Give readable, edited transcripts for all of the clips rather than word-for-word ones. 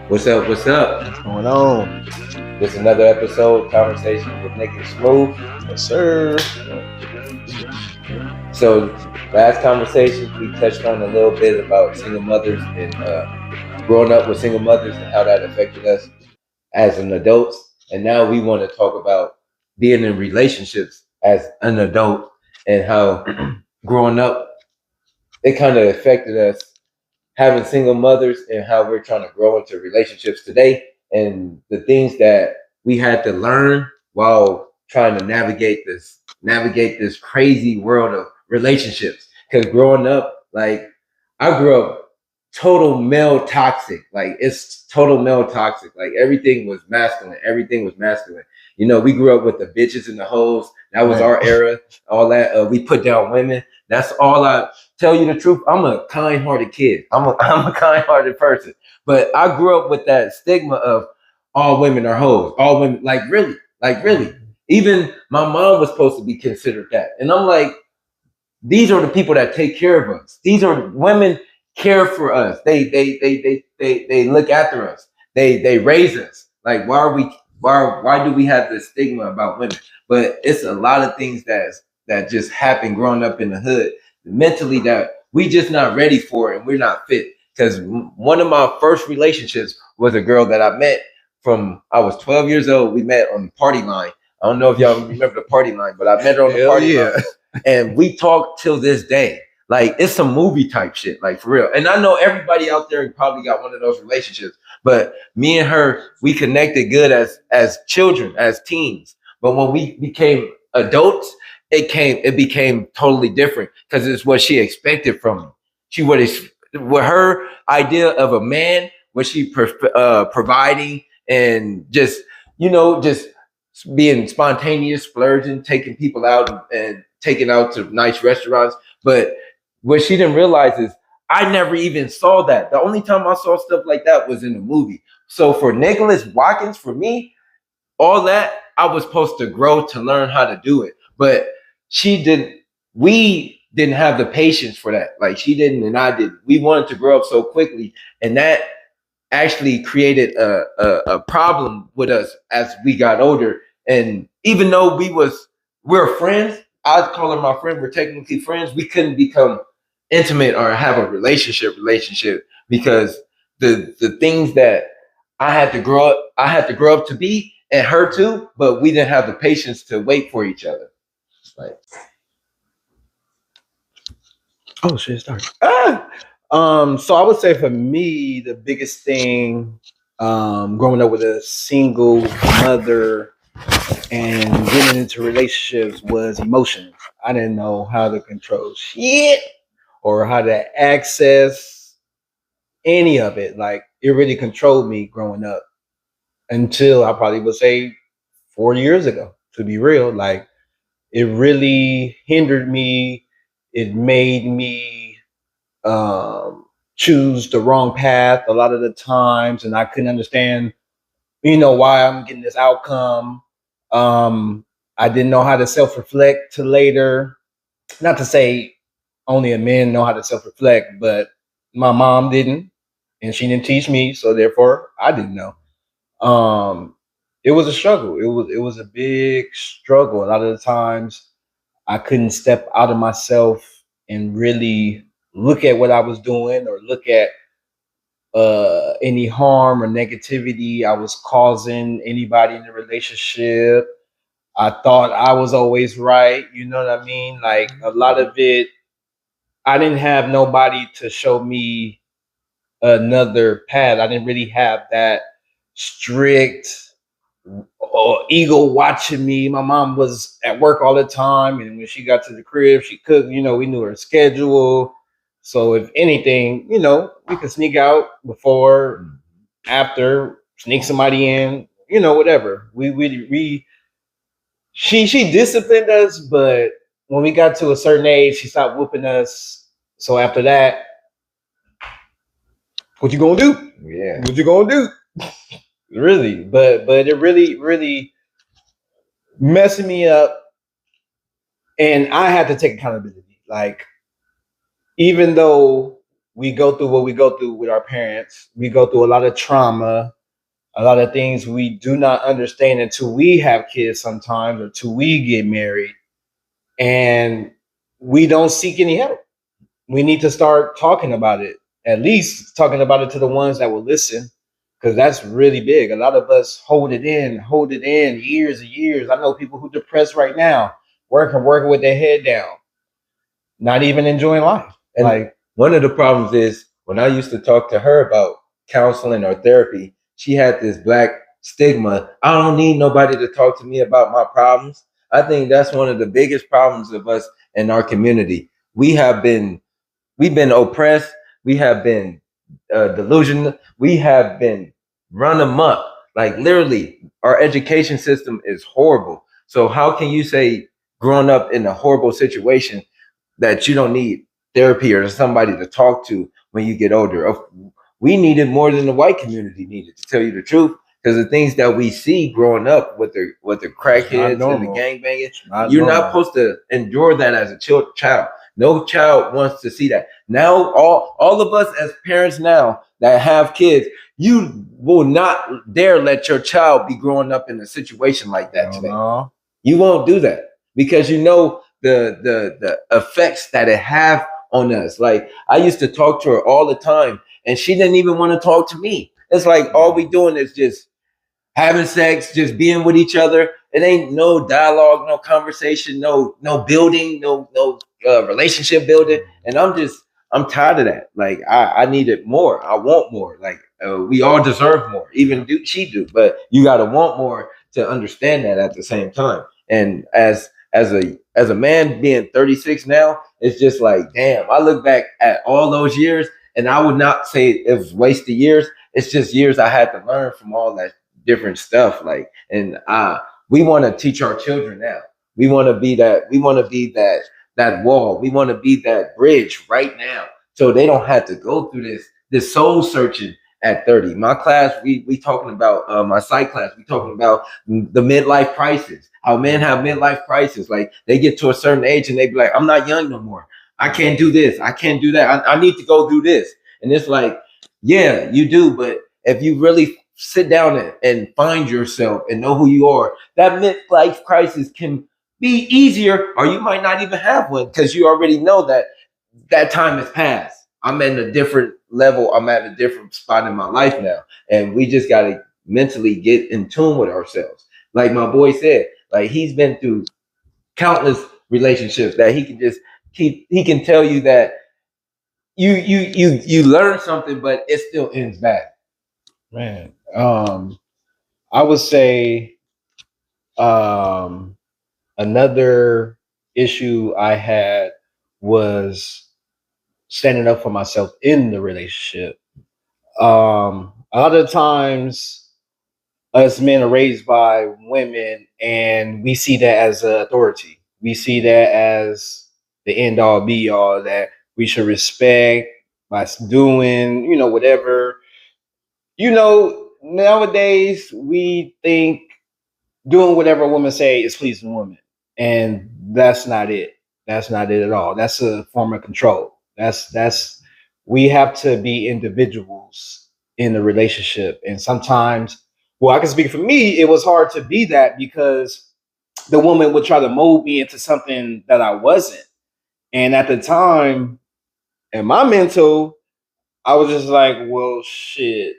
What's up? What's up? What's going on? This is another episode, Conversation with Nick and Smooth. Yes, sir. So, last conversation, we touched on a little bit about single mothers and growing up with single mothers and how that affected us as an adult. And now we want to talk about being in relationships as an adult and how growing up, it kind of affected us having single mothers and how we're trying to grow into relationships today and the things that we had to learn while trying to navigate this crazy world of relationships. Because growing up, like I grew up total male toxic. Like it's total male toxic. Like everything was masculine. Everything was masculine. You know, we grew up with the bitches and the hoes. That was our era. All that we put down women. That's all I tell you the truth. I'm a kind-hearted kid. I'm a kind-hearted person. But I grew up with that stigma of all women are hoes. All women, like really. Even my mom was supposed to be considered that. And I'm like, these are the people that take care of us. These are women care for us. They look after us. They raise us. Like why do we have this stigma about women? But it's a lot of things that just happen growing up in the hood mentally that we just not ready for and we're not fit. Because one of my first relationships was a girl that I met from I was 12 years old. We met on the party line. I don't know if y'all remember the party line, but I met her on the party line and we talk till this day. Like it's some movie type shit, like for real. And I know everybody out there probably got one of those relationships, but me and her, we connected good as children, as teens. But when we became adults, it became totally different because it's what she expected from me. She what her idea of a man was she providing and just just being spontaneous, splurging, taking people out and taking out to nice restaurants. But what she didn't realize is I never even saw that. The only time I saw stuff like that was in a movie. So for Nicholas Watkins, for me, all that I was supposed to grow to learn how to do it. But she didn't, we didn't have the patience for that. Like she didn't and I did. We wanted to grow up so quickly. And that actually created a problem with us as we got older. And even though we're friends, I'd call her my friend. We're technically friends. We couldn't become intimate or have a relationship because the things that I had to grow up to be, and her too. But we didn't have the patience to wait for each other. Like, Oh shit, sorry. So I would say for me, the biggest thing, growing up with a single mother and getting into relationships was emotions. I didn't know how to control shit or how to access any of it. Like it really controlled me growing up until I probably would say 4 years ago. To be real, like it really hindered me. It made me choose the wrong path a lot of the times, and I couldn't understand, why I'm getting this outcome. I didn't know how to self reflect to later. Not to say only a man know how to self reflect, but my mom didn't, and she didn't teach me, so therefore I didn't know. Um, it was a struggle. It was a big struggle. A lot of the times I couldn't step out of myself and really look at what I was doing or look at any harm or negativity I was causing anybody in the relationship. I thought I was always right. You know what I mean? Like a lot of it, I didn't have nobody to show me another path. I didn't really have that strict or ego watching me. My mom was at work all the time, and when she got to the crib, she cooked. We knew her schedule. So if anything, we could sneak out before, after, sneak somebody in. Whatever. We she disciplined us, but when we got to a certain age, she stopped whooping us. So after that, what you gonna do? yeah. What you gonna do? Really, but it really messing me up, and I had to take accountability. Like, even though we go through what we go through with our parents. We go through a lot of trauma, a lot of things we do not understand until we have kids sometimes or until we get married. And we don't seek any help. We need to start talking about it, at least talking about it to the ones that will listen, because that's really big. A lot of us hold it in years and years. I know people who depressed right now, working with their head down, not even enjoying life. And like one of the problems is when I used to talk to her about counseling or therapy, she had this black stigma. I don't need nobody to talk to me about my problems. I think that's one of the biggest problems of us in our community. We've been oppressed. We have been delusional. We have been run amok. Like literally, our education system is horrible. So how can you say growing up in a horrible situation that you don't need therapy or somebody to talk to when you get older? We need it more than the white community needed, to tell you the truth. Because the things that we see growing up with the crackheads and the gangbanging, you're not supposed to endure that as a child. No child wants to see that. Now, all of us as parents now that have kids, you will not dare let your child be growing up in a situation like that today. No. You won't do that because you know the effects that it have on us. Like I used to talk to her all the time, and she didn't even want to talk to me. It's like all we doing is just having sex, just being with each other. It ain't no dialogue, no conversation, no building, no relationship building. And I'm tired of that. Like I need it more. I want more. Like we all deserve more. Even she do, but you got to want more to understand that at the same time. And as a man being 36 now, it's just like, damn, I look back at all those years and I would not say it was wasted years. It's just years I had to learn from all that different stuff. Like, and we want to teach our children now. We want to be that wall. We want to be that bridge right now, so they don't have to go through this soul searching at 30. My class, we talking about my psych class. We talking about the midlife crisis. How men have midlife crisis. Like they get to a certain age and they be like, I'm not young no more. I can't do this. I can't do that. I need to go do this. And it's like, yeah, you do. But if you really sit down and find yourself and know who you are, that midlife crisis can be easier, or you might not even have one because you already know that time has passed. I'm at a different level. I'm at a different spot in my life now. And we just got to mentally get in tune with ourselves. Like my boy said, like he's been through countless relationships that he can just he can tell you that you learn something, but it still ends bad. Man, I would say another issue I had was standing up for myself in the relationship. A lot of times us men are raised by women and we see that as authority. We see that as the end all be all that we should respect by doing, whatever. Nowadays we think doing whatever a woman say is pleasing women. And that's not it. That's not it at all. That's a form of control. That's we have to be individuals in the relationship. And sometimes, well, I can speak for me, it was hard to be that because the woman would try to mold me into something that I wasn't. And at the time, in my mental, I was just like, well, shit,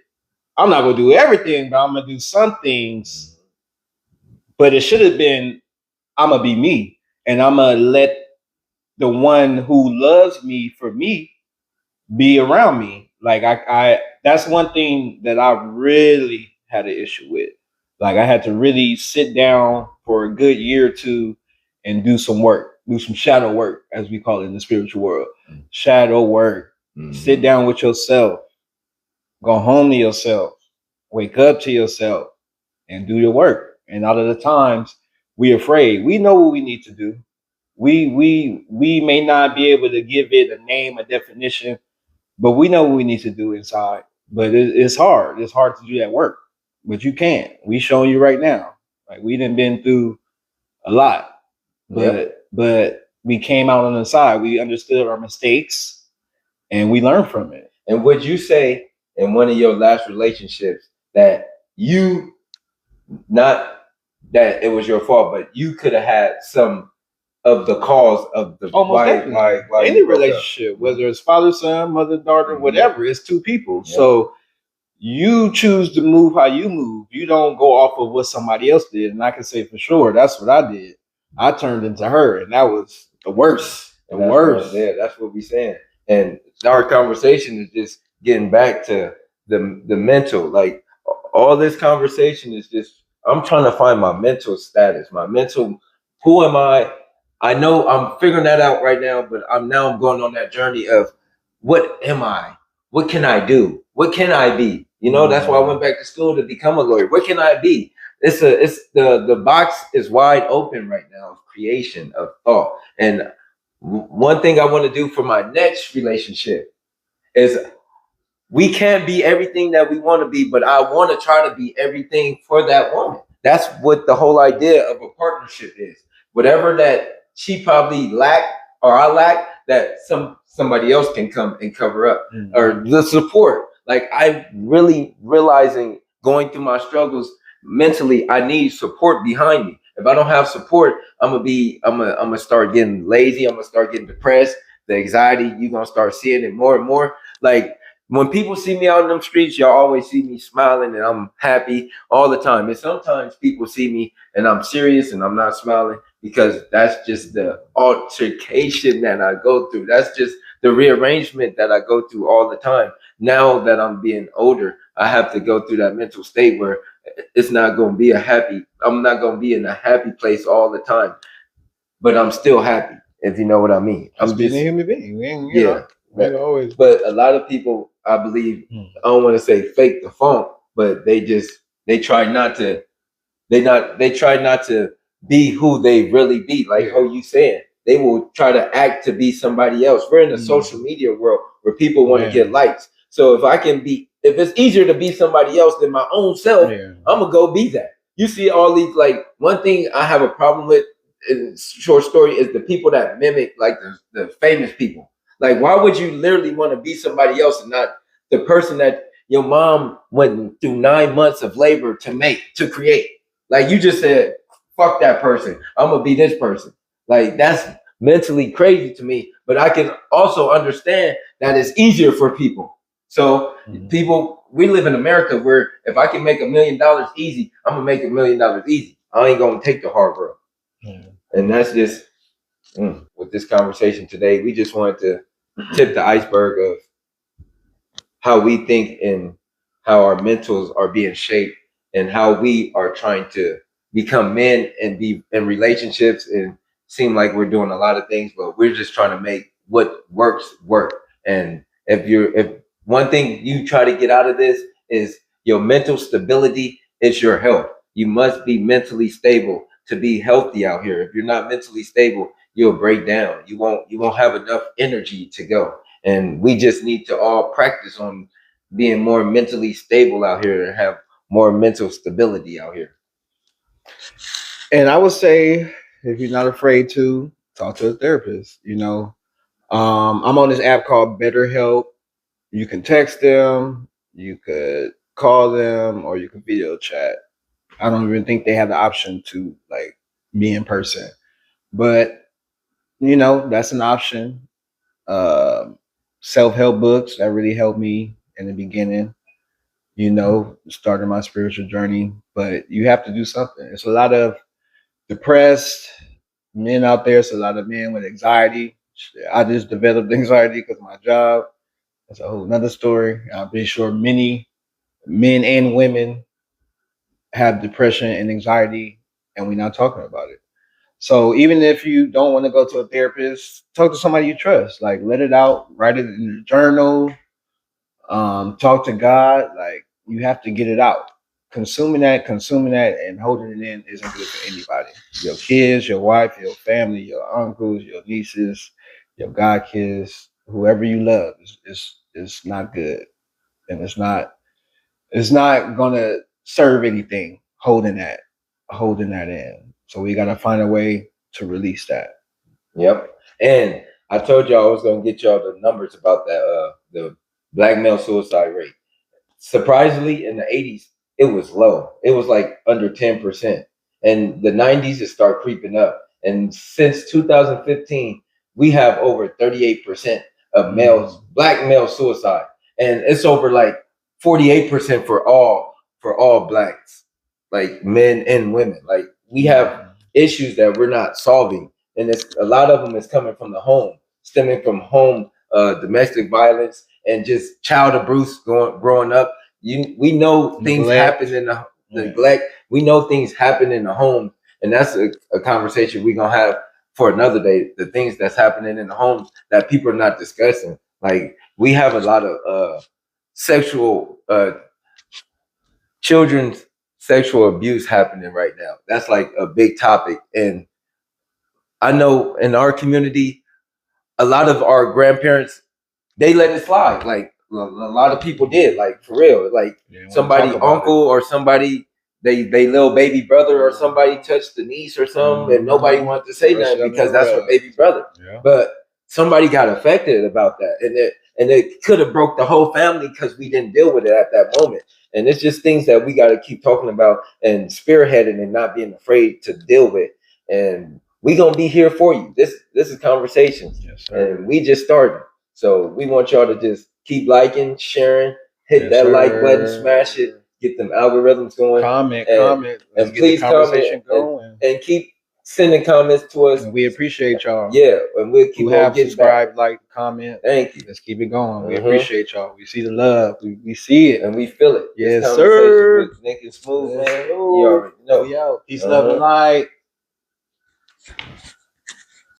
I'm not gonna do everything, but I'm gonna do some things. But it should have been, I'm gonna be me, and I'm gonna let the one who loves me for me be around me. Like I that's one thing that I really had an issue with. Like I had to really sit down for a good year or two and do some work, do some shadow work, as we call it in the spiritual world. Shadow work. Sit down with yourself, go home to yourself, wake up to yourself, and do your work. And out of the times we're afraid. We know what we need to do. We may not be able to give it a name, a definition, but we know what we need to do inside. But it's hard. It's hard to do that work. But you can. We showing you right now. Like we done been through a lot. But we came out on the side. We understood our mistakes and we learn from it. And would you say in one of your last relationships that you, not that it was your fault, but you could have had some of the cause of the Almost definitely. why Any relationship, whether it's father, son, mother, daughter, whatever, it's two people. Yeah. So you choose to move how you move. You don't go off of what somebody else did. And I can say for sure that's what I did. I turned into her, and that was the worst. The worst. Yeah, that's what we're saying. And our conversation is just getting back to the mental. Like all this conversation is just, I'm trying to find my mental status, my mental. Who am I? I know I'm figuring that out right now, but I'm going on that journey of what am I? What can I do? What can I be? You know, that's why I went back to school to become a lawyer. What can I be? It's the box is wide open right now of creation, of thought. And one thing I want to do for my next relationship is we can't be everything that we want to be, but I want to try to be everything for that woman. That's what the whole idea of a partnership is. Whatever that she probably lacked or I lack, that somebody else can come and cover up. Or the support. Like I'm really realizing going through my struggles mentally, I need support behind me. If I don't have support, I'm gonna start getting lazy. I'm gonna start getting depressed. The anxiety, you're gonna start seeing it more and more. Like when people see me out in them streets, y'all always see me smiling and I'm happy all the time. And sometimes people see me and I'm serious and I'm not smiling because that's just the altercation that I go through. That's just the rearrangement that I go through all the time. Now that I'm being older, I have to go through that mental state where it's not going to be I'm not going to be in a happy place all the time, but I'm still happy, if you know what I mean. I'm just a human being. Yeah. Always. But a lot of people, I believe, I don't want to say fake the funk, but they try not to be who they really be. Like how you saying, they will try to act to be somebody else. We're in a social media world where people want to get likes. So if it's easier to be somebody else than my own self, I'm gonna go be that. You see all these, like, one thing I have a problem with in short story is the people that mimic like the famous people. Like, why would you literally want to be somebody else and not the person that your mom went through 9 months of labor to create? Like you just said, fuck that person. I'm gonna be this person. Like that's mentally crazy to me. But I can also understand that it's easier for people. So people, we live in America where if I can make $1 million easy, I'm gonna make $1 million easy. I ain't gonna take the hard road. And that's just with this conversation today. We just wanted to tip the iceberg of how we think and how our mentals are being shaped and how we are trying to become men and be in relationships and seem like we're doing a lot of things, but we're just trying to make what works work. And if one thing you try to get out of this is your mental stability, it's your health. You must be mentally stable to be healthy out here. If you're not mentally stable, you'll break down. You won't have enough energy to go. And we just need to all practice on being more mentally stable out here and have more mental stability out here. And I would say, if you're not afraid to talk to a therapist, I'm on this app called BetterHelp. You can text them, you could call them, or you can video chat. I don't even think they have the option to like be in person, but that's an option. Self-help books that really helped me in the beginning, starting my spiritual journey. But you have to do something. It's a lot of depressed men out there. It's a lot of men with anxiety. I just developed anxiety because of my job. That's a whole nother story. I'm pretty sure many men and women have depression and anxiety, and we're not talking about it. So even if you don't want to go to a therapist, talk to somebody you trust. Like, let it out, write it in a journal, talk to God. Like, you have to get it out. Consuming that and holding it in isn't good for anybody. Your kids, your wife, your family, your uncles, your nieces, your godkids, whoever you love is not good. And it's not gonna serve anything holding that in. So we gotta find a way to release that. Yep. And I told y'all I was gonna get y'all the numbers about that the black male suicide rate. Surprisingly, in the 80s, it was low. It was like under 10%. And the 90s, it started creeping up. And since 2015, we have over 38% of males, black male suicide. And it's over like 48% for all blacks, like men and women. Like we have issues that we're not solving. And it's a lot of them is coming from the home, stemming from home domestic violence and just child abuse growing up. We know things happen in the neglect. We know things happen in the home, and that's a conversation we're gonna have for another day. The things that's happening in the homes that people are not discussing. Like we have a lot of sexual children's sexual abuse happening right now. That's like a big topic, and I know in our community, a lot of our grandparents they let it slide. Like a lot of people did, like for real. Like somebody uncle or somebody they little baby brother or somebody touched the niece or something, and nobody wanted to say nothing because that's her baby brother. Yeah. But somebody got affected about that, and it could have broke the whole family because we didn't deal with it at that moment. And it's just things that we got to keep talking about and spearheading and not being afraid to deal with. And we gonna be here for you. This is conversations, and we just started. So we want y'all to just keep liking, sharing, hit that like button, smash it, get them algorithms going. Comment, and please comment and keep sending comments to us. And we appreciate y'all. Yeah, and we'll keep on getting subscribe, like, comment. Thank you. Let's keep it going. We appreciate y'all. We see the love. We see it and we feel it. Yes, sir. With Nick and Smooth, man. You already know. Peace, love, and light.